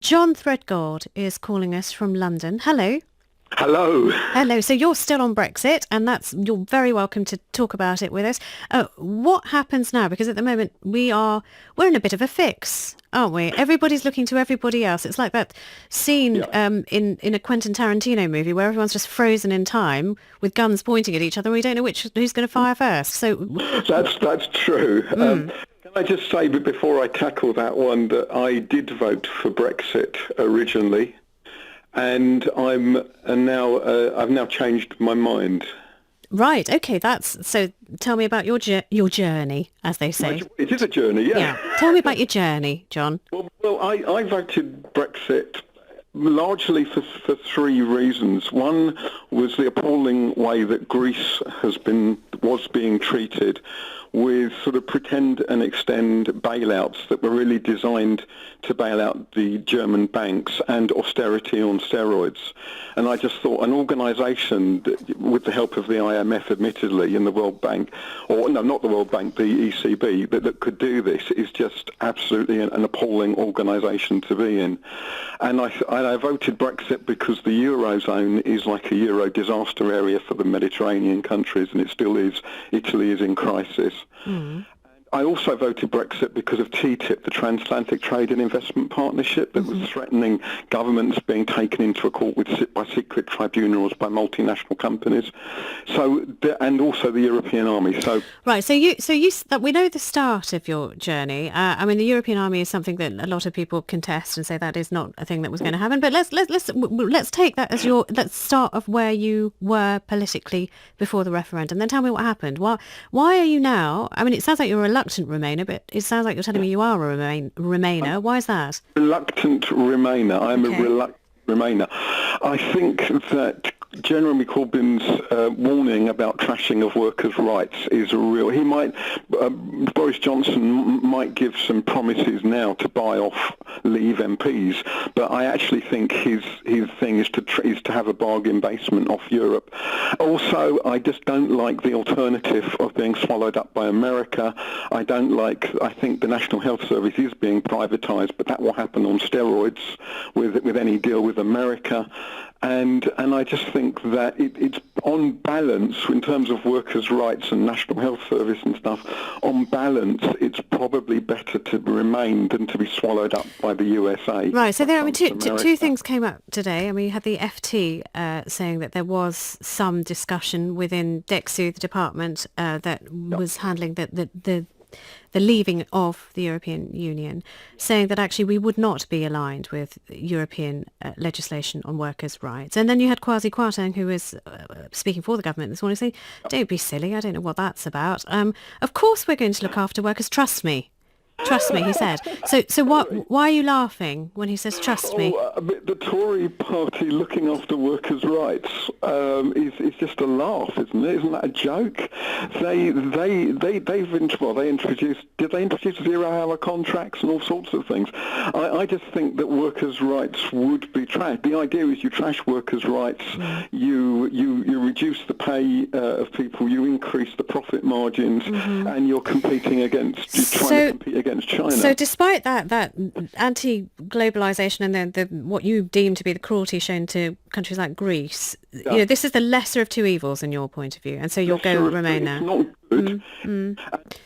John Threadgold is calling us from London. Hello. Hello. Hello. So you're still on Brexit, and you're very welcome to talk about it with us. What happens now? Because at the moment we're in a bit of a fix, aren't we? Everybody's looking to everybody else. It's like that scene Yeah, in a Quentin Tarantino movie where everyone's just frozen in time with guns pointing at each other, and we don't know who's going to fire first. So, that's true. mm, Can I just say, but before I tackle that one, that I did vote for Brexit originally, and I've now changed my mind. right. Okay. So. Tell me about your journey, as they say. It is a journey, Yeah. yeah. Tell me about your journey, John. I voted Brexit largely for three reasons. One was the appalling way that Greece was being treated, with sort of pretend and extend bailouts that were really designed to bail out the German banks, and austerity on steroids. And I just thought an organisation with the help of the IMF, admittedly, and the World Bank, or no, not the World Bank, the ECB, that could do this is just absolutely an appalling organisation to be in. And I voted Brexit because the Eurozone is like a Euro disaster area for the Mediterranean countries, and it still is. Italy is in crisis. Mm. I also voted Brexit because of TTIP, the Transatlantic Trade and Investment Partnership, that was threatening governments being taken into a court by secret tribunals by multinational companies. And also the European Army. So Right. That we know the start of your journey. I mean, the European Army is something that a lot of people contest and say that is not a thing that was going to happen. But let's take that as let's start of where you were politically before the referendum. Then tell me what happened. Why are you now? I mean, it sounds like you're a reluctant Remainer, but it sounds like you're telling me you are a Remainer. Why is that? reluctant Remainer. I'm a Okay. reluctant Remainer. I think that Jeremy Corbyn's warning about trashing of workers' rights is real. Boris Johnson might give some promises now to buy off Leave MPs, but I actually think his thing is to have a bargain basement off Europe. Also, I just don't like the alternative of being swallowed up by America. I think the National Health Service is being privatised, but that will happen on steroids with any deal with America. And I just think that it's on balance in terms of workers' rights and National Health Service and stuff. On balance, it's probably better to remain than to be swallowed up by the USA. Right. So by there, I mean, Trump's two America. things came up today. I mean, you had the FT saying that there was some discussion within DEXU, the department that was handling the leaving of the European Union, saying that actually we would not be aligned with European legislation on workers' rights. And then you had Kwasi Kwarteng, who was speaking for the government this morning, saying, "Don't be silly. I don't know what that's about. Of course we're going to look after workers. Trust me." Trust me, he said. Why are you laughing when he says trust me? The Tory party looking after workers' rights is just a laugh, isn't it? Isn't that a joke? They introduced, did they introduce 0-hour contracts and all sorts of things? I just think that workers' rights would be trashed. The idea is you trash workers' rights, you reduce the pay of people, you increase the profit margins, and you're trying to compete against China. So despite that anti-globalization and then what you deem to be the cruelty shown to countries like Greece, Yeah. this is the lesser of two evils in your point of view, and so you'll Yes, go sure, Remain it's now. not good.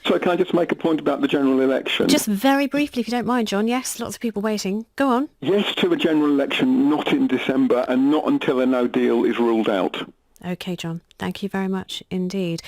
So can I just make a point about the general election? Just very briefly, if you don't mind, John. Yes, lots of people waiting. Go on. Yes to a general election, not in December, and not until a no deal is ruled out. Okay, John. Thank you very much indeed.